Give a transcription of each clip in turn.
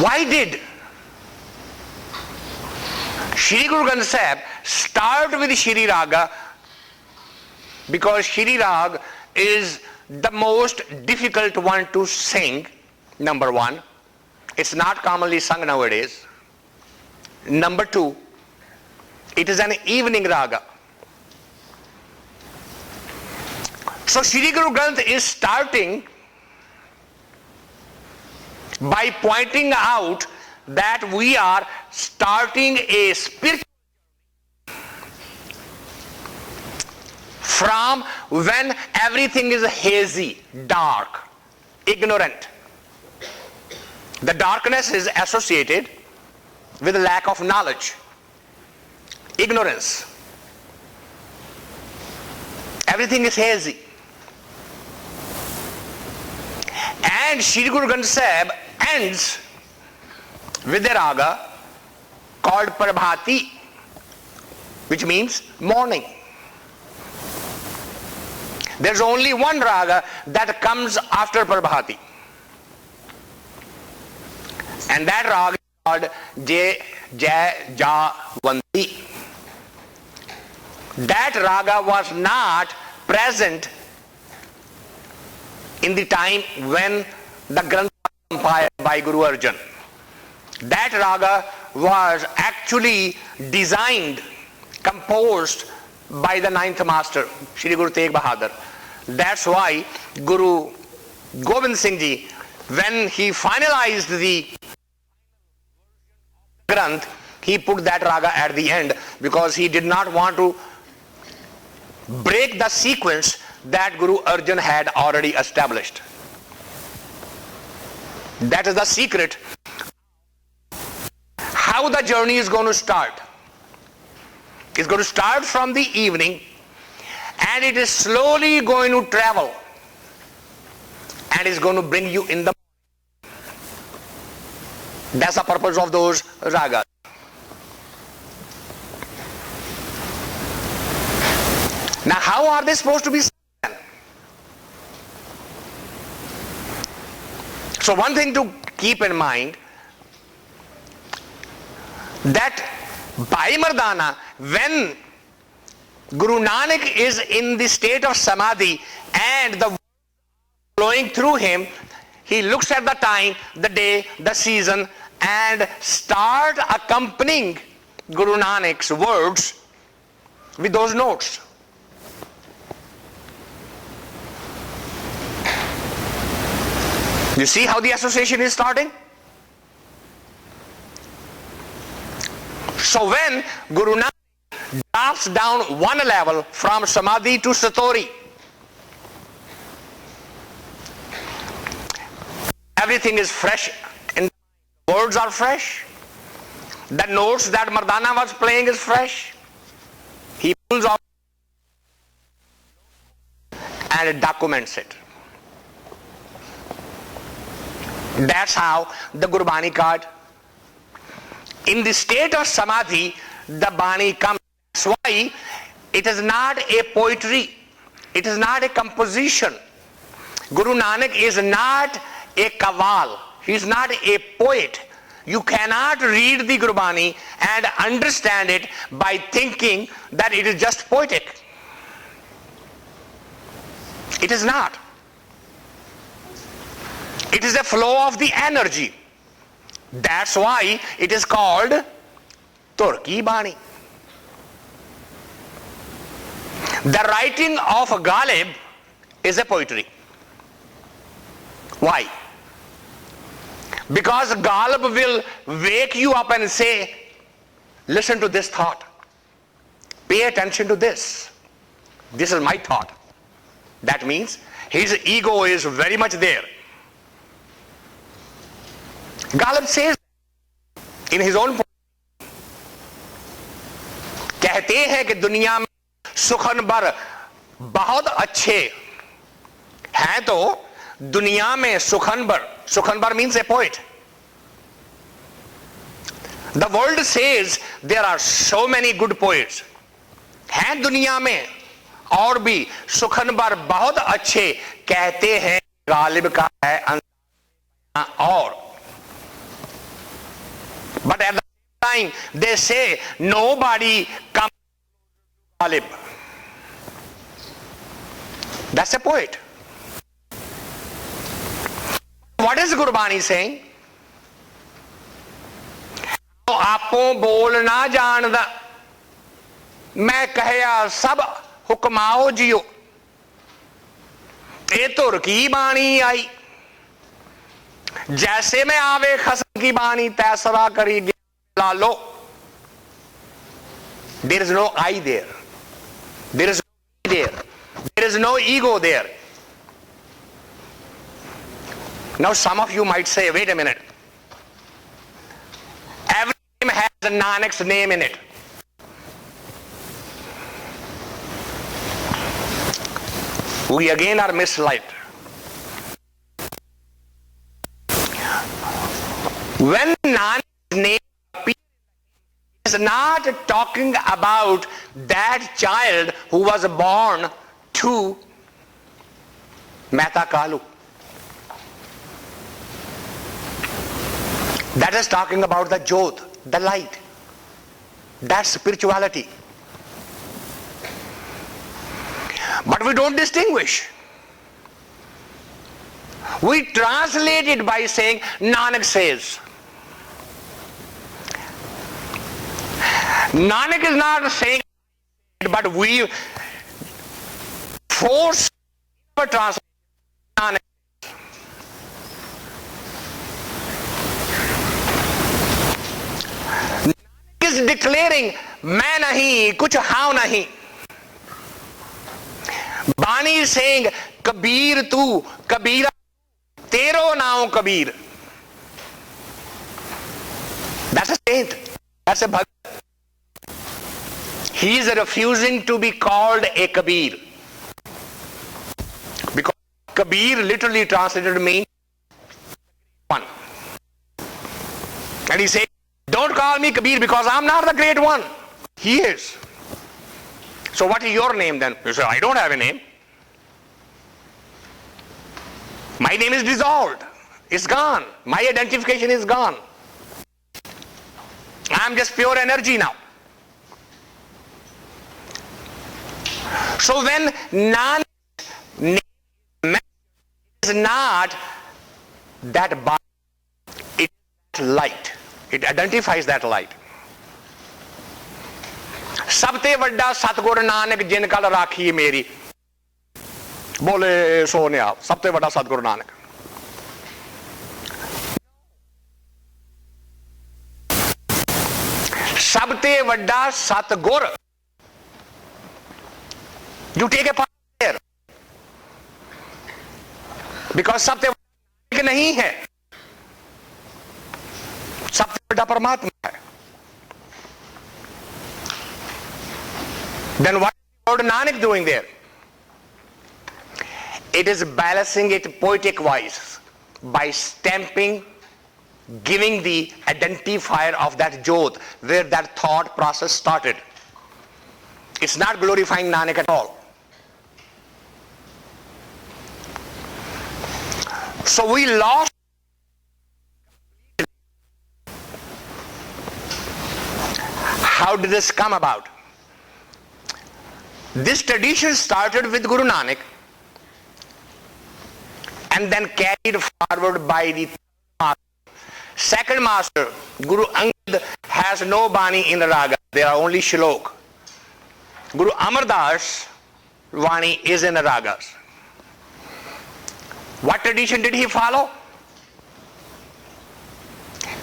Why did Shri Guru Granth Sahib start with Shri Raga? Because Shri Rag is the most difficult one to sing, number one. It's not commonly sung nowadays. Number two, it is an evening raga. So Shri Guru Granth is starting by pointing out that we are starting a spiritual from when everything is hazy, dark, ignorant. The darkness is associated with lack of knowledge, ignorance. Everything is hazy. And Shri Guru Granth Sahib ends with a raga called Prabhati, which means morning. There's only one raga that comes after Prabhati, and that raga is called Jai Javanti. That raga was not present in the time when the Granth was compiled by Guru Arjan. That raga was actually designed, composed by the ninth master, Shri Guru Tegh Bahadur. That's why Guru Gobind Singh Ji, when he finalized the Granth, he put that raga at the end because he did not want to break the sequence that Guru Arjan had already established. That is the secret how the journey is going to start. It's going to start from the evening, and it is slowly going to travel, and is going to bring you in the morning. That's the purpose of those ragas. Now, how are they supposed to be sung? So one thing to keep in mind, that by Mardana, when Guru Nanak is in the state of Samadhi and the words flowing through him, he looks at the time, the day, the season, and start accompanying Guru Nanak's words with those notes. You see how the association is starting? So when Guru Nanak drops down one level from Samadhi to Satori, everything is fresh, and words are fresh. The notes that Mardana was playing is fresh. He pulls out and documents it. That's how the Gurbani card. In the state of Samadhi, the Bani comes. That's why it is not a poetry. It is not a composition. Guru Nanak is not a Kawal. He is not a poet. You cannot read the Gurbani and understand it by thinking that it is just poetic. It is not. It is a flow of the energy. That's why it is called Turki Bani. The writing of Ghalib is a poetry. Why? Because Ghalib will wake you up and say, listen to this thought. Pay attention to this. This is my thought. That means his ego is very much there. Ghalib says in his own poem, कहते हैं कि दुनिया में सुखनबर बहुत अच्छे हैं, तो दुनिया में सुखनबर means a poet. The world says there are so many good poets. हैं दुनिया में और भी सुखनबर बहुत अच्छे, कहते हैं गालिब का है और But at the same time, they say nobody comes Ghalib. That's a poet. What is Gurbani saying? आपो बोलना जानदा मैं कहया सब हुक्माओ जियो ए तुर की बाणी आई जैसे में आवे खसम की बाणी तैसरा करी लालो. There is no I there. There is no there. There is no ego there. Now some of you might say, wait a minute. Every name has a Nanak's name in it. We again are misled. When Nanak's name appears, it is not talking about that child who was born to Mehta Kalu. That is talking about the Jyot, the light. That's spirituality. But we don't distinguish. We translate it by saying, Nanak says. Nanak is not saying it, but we force our translation. Nanak is declaring, मैं नहीं, कुछ हाव नहीं. Bani is saying, Kabir tu, Kabira, Tero now Kabir. That's a saint. That's a Bhagat. He is refusing to be called a Kabir. Because Kabir literally translated means one. And he said, don't call me Kabir because I'm not the great one. He is. So what is your name then? You say, I don't have a name. My name is dissolved. It's gone. My identification is gone. I'm just pure energy now. So when Nanak's name is not that body, it's light. It identifies that light. सबते वड्डा सतगुर नानक जिन कल राखी मेरी बोले सोने आप सबते वड्डा सतगुर नानक. सबते वड्डा सतगुर. You take a part there because सबते वड्डा नहीं है, सबते वड्डा परमात्मा है. Then what is Lord Nanak doing there? It is balancing it poetic wise by stamping, giving the identifier of that Jyot where that thought process started. It's not glorifying Nanak at all. So we lost. How did this come about? This tradition started with Guru Nanak and then carried forward by the second master. Guru Angad has no Bani in the Raga. There are only Shlok. Guru Amar Das Vani is in the Ragas. What tradition did he follow?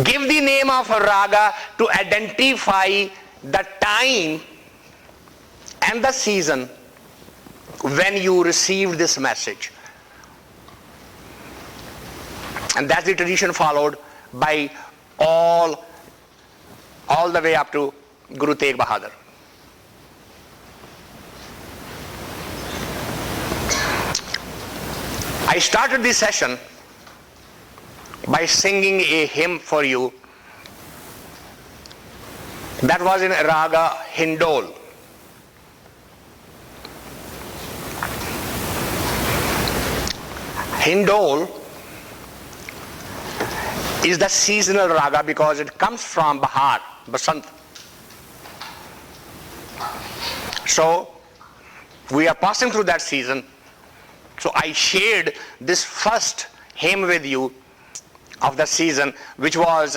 Give the name of a Raga to identify the time and the season when you received this message. And that's the tradition followed by all the way up to Guru Tegh Bahadur. I started this session by singing a hymn for you that was in Raga Hindol. Hindol is the seasonal raga because it comes from Bahar, Basant. So we are passing through that season. So I shared this first hymn with you of the season, which was